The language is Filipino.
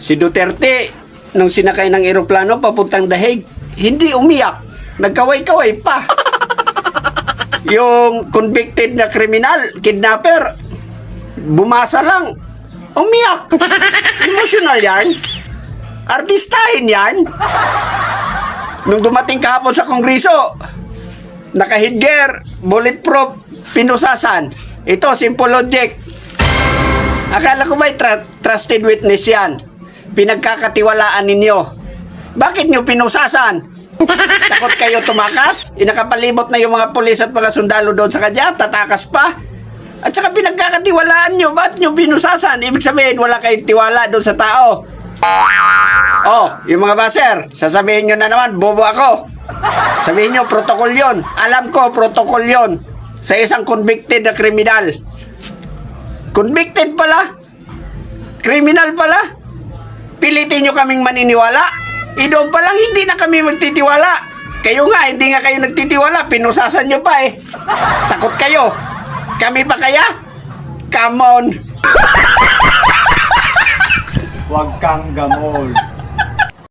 Si Duterte, nung sinakay ng eroplano papuntang Dahig, hindi umiyak. Nagkaway-kaway pa. Yung convicted na kriminal, kidnapper, bumasa lang, umiyak. Emotional yan. Artistahin yan. Nung dumating kahapon sa Kongreso, naka-headgear, bulletproof, pinusasan. Ito, simple logic. Akala ko ba'y trusted witness yan? Pinagkakatiwalaan ninyo. Bakit nyo pinusasan? Takot kayo tumakas? Inakapalibot na yung mga pulis at mga sundalo doon sa kanya, tatakas pa. At saka pinagkakatiwalaan nyo, ba't nyo pinusasan? Ibig sabihin, wala kayong tiwala doon sa tao. Oh, yung mga baser, sasabihin nyo na naman, bobo ako. Sabihin nyo, protocol yon. Alam ko, protocol yon. Sa isang convicted na kriminal. Convicted pala? Criminal pala? Pilitin nyo kaming maniniwala? Doon pa lang hindi na kami magtitiwala. Kayo nga, hindi nga kayo nagtitiwala. Pinusasan nyo pa eh. Takot kayo. Kami pa kaya? Come on. Huwag kang gamol.